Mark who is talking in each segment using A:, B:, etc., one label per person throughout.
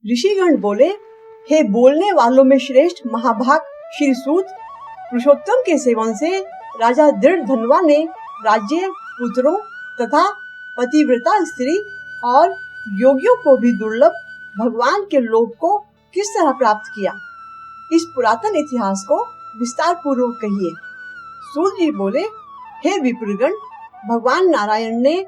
A: ऋषिगण बोले, हे बोलने वालों में श्रेष्ठ महाभाग श्री सूत, पुरुषोत्तम के सेवन से राजा दृढ़धनवा ने राज्य, पुत्रों तथा पतिव्रता स्त्री और योगियों को भी दुर्लभ भगवान के लोक को किस तरह प्राप्त किया, इस पुरातन इतिहास को विस्तार पूर्वक कहिए। सूत जी बोले, हे विप्रगण, भगवान नारायण ने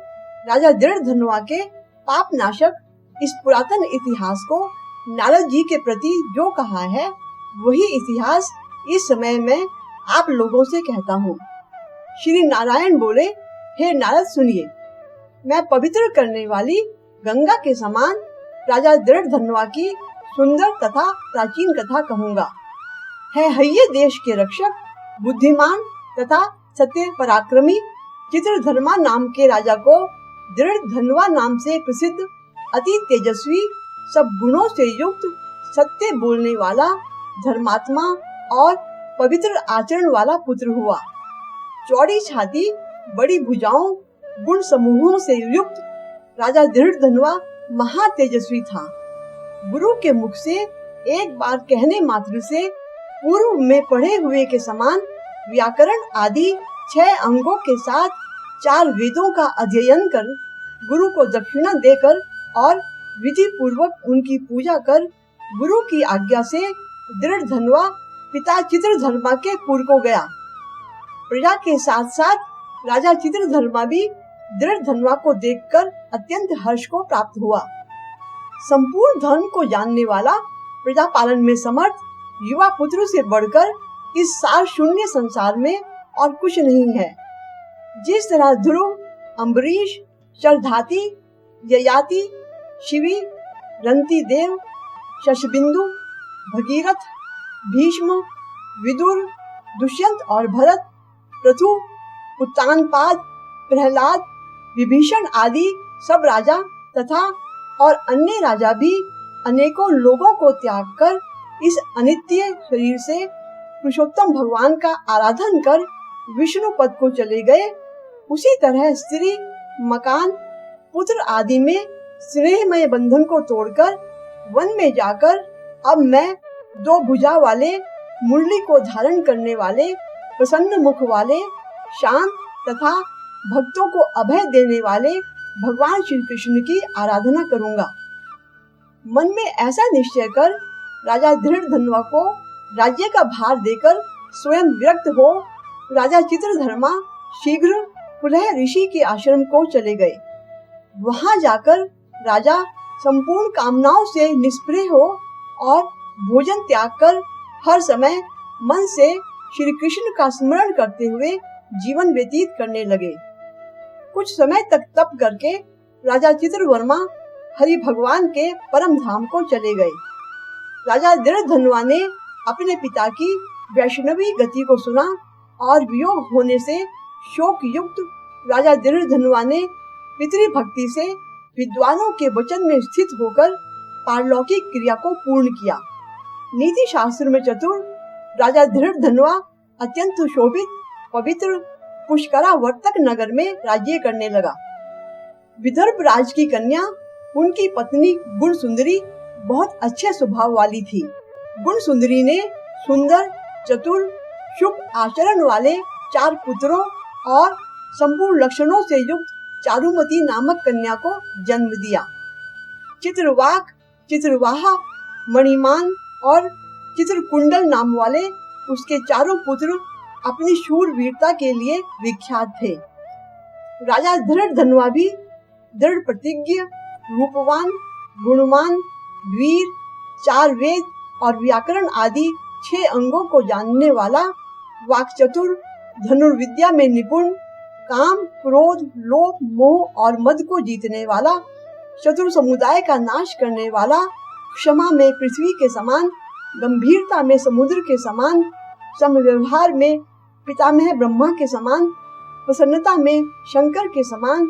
A: राजा दृढ़धनवा के पाप नाशक इस पुरातन इतिहास को नारद जी के प्रति जो कहा है, वही इतिहास इस समय मैं आप लोगों से कहता हूँ। श्री नारायण बोले, हे नारद सुनिए, मैं पवित्र करने वाली गंगा के समान राजा दृढ़धनवा की सुंदर तथा प्राचीन कथा कहूँगा। है हय्ये देश के रक्षक, बुद्धिमान तथा सत्य पराक्रमी चित्रधर्मा नाम के राजा को दृढ़धनवा नाम से प्रसिद्ध, अति तेजस्वी, सब गुणों से युक्त, सत्य बोलने वाला, धर्मात्मा और पवित्र आचरण वाला पुत्र हुआ। चौड़ी छाती, बड़ी भुजाओं, गुण समूहों से युक्त राजा दृढ़धनवा महा तेजस्वी था। गुरु के मुख से एक बार कहने मात्र से पूर्व में पढ़े हुए के समान व्याकरण आदि 6 अंगों के साथ 4 वेदों का अध्ययन कर, गुरु को दक्षिणा देकर और विधि पूर्वक उनकी पूजा कर, गुरु की आज्ञा से दृढ़धनवा पिता चित्रधर्मा के पुर को गया। प्रजा के साथ साथ राजा चित्रधर्मा भी दृढ़धनवा को देखकर अत्यंत हर्ष को प्राप्त हुआ। संपूर्ण धर्म को जानने वाला, प्रजा पालन में समर्थ युवा पुत्र से बढ़कर इस सार शून्य संसार में और कुछ नहीं है। जिस तरह ध्रुव, अम्बरीश, शरधाती, ययाति, शिवी, रंती देव, शशबिंदु, भगीरथ, भीष्म, विदुर, दुष्यंत और भरत, पृथु, उत्तानपाद, प्रहलाद, विभीषण आदि सब राजा तथा और अन्य राजा भी अनेकों लोगों को त्याग कर इस अनित्य शरीर से पुरुषोत्तम भगवान का आराधन कर विष्णु पद को चले गए। उसी तरह स्त्री, मकान, पुत्र आदि में स्नेहमय बंधन को तोड़कर वन में जाकर अब मैं 2 भुजा वाले, मुरली को धारण करने वाले, प्रसन्न मुख वाले, शांत तथा भक्तों को अभय देने वाले भगवान श्री कृष्ण की आराधना करूंगा। मन में ऐसा निश्चय कर राजा दृढ़धनवा को राज्य का भार देकर स्वयं विरक्त हो राजा चित्रधर्मा शीघ्र पुलह ऋषि के आश्रम को चले गए। वहां जाकर राजा संपूर्ण कामनाओं से निष्प्रिय हो और भोजन त्याग कर हर समय मन से श्री कृष्ण का स्मरण करते हुए जीवन व्यतीत करने लगे। कुछ समय तक तप करके राजा चित्रवर्मा हरि भगवान के परम धाम को चले गए। राजा दृढ़धनवा ने अपने पिता की वैष्णवी गति को सुना और वियोग होने से शोक युक्त राजा दृढ़धनवा ने पितृभक्ति से विद्वानों के वचन में स्थित होकर पारलौकिक क्रिया को पूर्ण किया। नीति शास्त्र में चतुर राजा दृढ़धनवा अत्यंत शोभित, पवित्र पुष्करावर्तक नगर में राज्य करने लगा। विदर्भ राज की कन्या, उनकी पत्नी गुण सुंदरी बहुत अच्छे स्वभाव वाली थी। गुण सुंदरी ने सुंदर, चतुर, शुभ आचरण वाले 4 पुत्रों और संपूर्ण लक्षणों से युक्त चारुमती नामक कन्या को जन्म दिया। चित्रवाक, चित्रवाहा, मणिमान और चित्रकुंडल नाम वाले उसके 4 पुत्र अपनी शूर वीरता के लिए विख्यात थे। राजा दृढ़धनवा भी दृढ़ प्रतिज्ञ, रूपवान, गुणवान, वीर, 4 वेद और व्याकरण आदि 6 अंगों को जानने वाला, वाक्चतुर, धनुर्विद्या में निपुण, काम, क्रोध, लोभ, मोह और मद को जीतने वाला, शत्रु समुदाय का नाश करने वाला, क्षमा में पृथ्वी के समान, गंभीरता में समुद्र के समान, समव्यवहार में पितामह ब्रह्मा के समान, प्रसन्नता में शंकर के समान,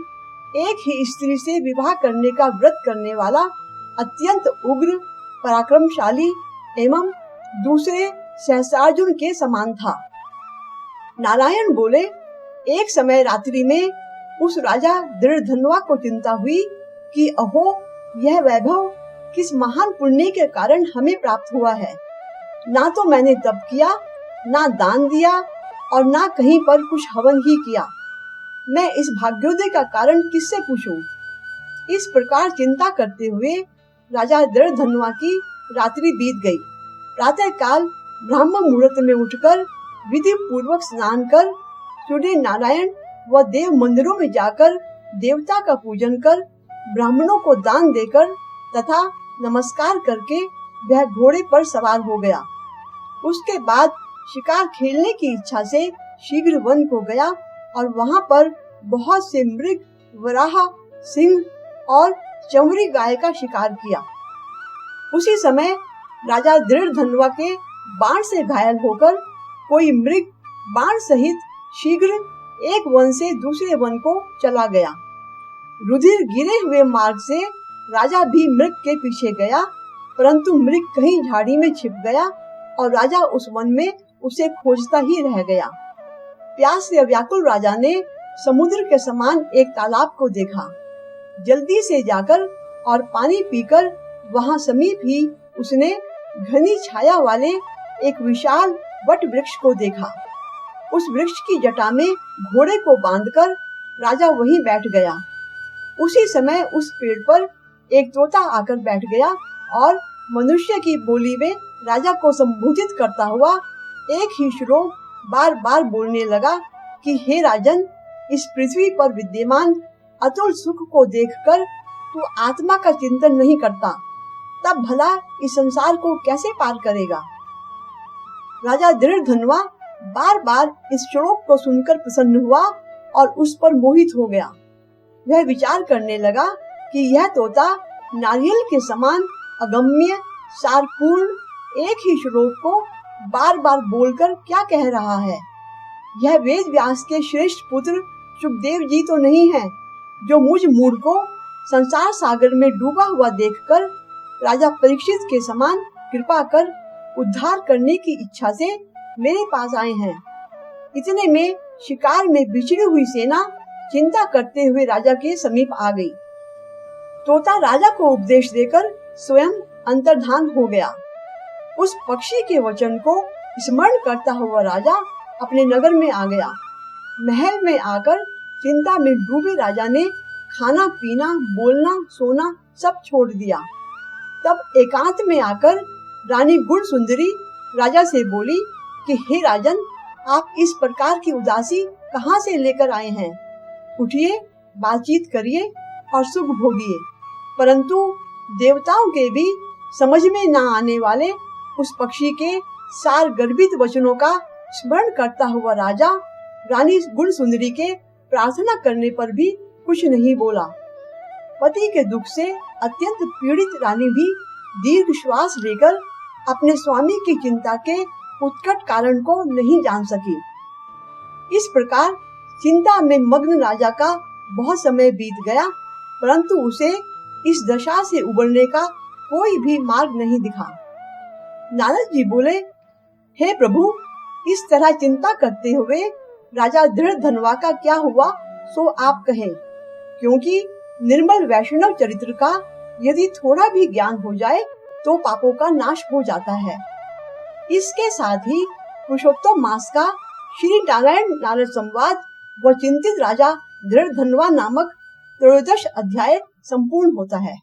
A: एक ही स्त्री से विवाह करने का व्रत करने वाला, अत्यंत उग्र, पराक्रमशाली एवं दूसरे सहस्रार्जुन के समान था। नारायण बोले, एक समय रात्रि में उस राजा दृढ़धनवा को चिंता हुई कि अहो, यह वैभव किस महान पुण्य के कारण हमें प्राप्त हुआ है। ना तो मैंने तप किया, ना दान दिया और ना कहीं पर कुछ हवन ही किया। मैं इस भाग्योदय का कारण किससे पूछूं? इस प्रकार चिंता करते हुए राजा दृढ़धन्वा की रात्रि बीत गई। प्रातः काल ब्राह्म मुहूर्त में उठकर विधि पूर्वक स्नान कर सूर्य नारायण व देव मंदिरों में जाकर देवता का पूजन कर ब्राह्मणों को दान देकर तथा नमस्कार करके वह घोड़े पर सवार हो गया। उसके बाद शिकार खेलने की इच्छा से शीघ्र वन को गया और वहां पर बहुत से मृग, वराह, सिंह और चमड़ी गाय का शिकार किया। उसी समय राजा दृढ़धन्वा के बाण से घायल होकर कोई मृग बाण सहित शीघ्र एक वन से दूसरे वन को चला गया। रुधिर गिरे हुए मार्ग से राजा भी मृग के पीछे गया, परंतु मृग कहीं झाड़ी में छिप गया और राजा उस वन में उसे खोजता ही रह गया। प्यास से व्याकुल राजा ने समुद्र के समान एक तालाब को देखा। जल्दी से जाकर और पानी पीकर वहां समीप ही उसने घनी छाया वाले एक विशाल वट वृक्ष को देखा। उस वृक्ष की जटा में घोड़े को बांधकर राजा वहीं बैठ गया। उसी समय उस पेड़ पर एक तोता आकर बैठ गया और मनुष्य की बोली में राजा को संबोधित करता हुआ एक ही श्लोक बार बार बोलने लगा कि हे राजन, इस पृथ्वी पर विद्यमान अतुल सुख को देखकर तू आत्मा का चिंतन नहीं करता, तब भला इस संसार को कैसे पार करेगा। राजा दृढ़धन्वा बार बार इस श्लोक को सुनकर प्रसन्न हुआ और उस पर मोहित हो गया। वह विचार करने लगा कि यह तोता नारियल के समान अगम्य सारपूर्ण एक ही श्लोक को बार बार बोलकर क्या कह रहा है। यह वेद व्यास के श्रेष्ठ पुत्र सुखदेव जी तो नहीं है, जो मुझ मूढ़ को संसार सागर में डूबा हुआ देखकर राजा परीक्षित के समान कृपा कर उद्धार करने की इच्छा से मेरे पास आए हैं। इतने में शिकार में बिछड़ी हुई सेना चिंता करते हुए राजा के समीप आ गई। तोता राजा को उपदेश देकर स्वयं अंतर्धान हो गया। उस पक्षी के वचन को स्मरण करता हुआ राजा अपने नगर में आ गया। महल में आकर चिंता में डूबे राजा ने खाना पीना, बोलना, सोना सब छोड़ दिया। तब एकांत में आकर रानी गुण सुंदरी राजा से बोली कि हे राजन, आप इस प्रकार की उदासी कहाँ से लेकर आए हैं? उठिए, बातचीत करिए और सुख भोगिए। परंतु देवताओं के भी समझ में न आने वाले उस पक्षी के सार गर्भित वचनों का स्मरण करता हुआ राजा रानी गुण सुंदरी के प्रार्थना करने पर भी कुछ नहीं बोला। पति के दुख से अत्यंत पीड़ित रानी भी दीर्घ श्वास लेकर अपने स्वामी की चिंता के उत्कट कारण को नहीं जान सकी। इस प्रकार चिंता में मग्न राजा का बहुत समय बीत गया, परंतु उसे इस दशा से उबरने का कोई भी मार्ग नहीं दिखा। नारद जी बोले, हे प्रभु, इस तरह चिंता करते हुए राजा दृढ़धन्वा का क्या हुआ सो आप कहें, क्योंकि निर्मल वैष्णव चरित्र का यदि थोड़ा भी ज्ञान हो जाए तो पापों का नाश हो जाता है। इसके साथ ही पुरुषोत्तम मास का श्री नारायण नारद संवाद व चिंतित राजा दृढ़धन्वा नामक त्रयोदश अध्याय संपूर्ण होता है।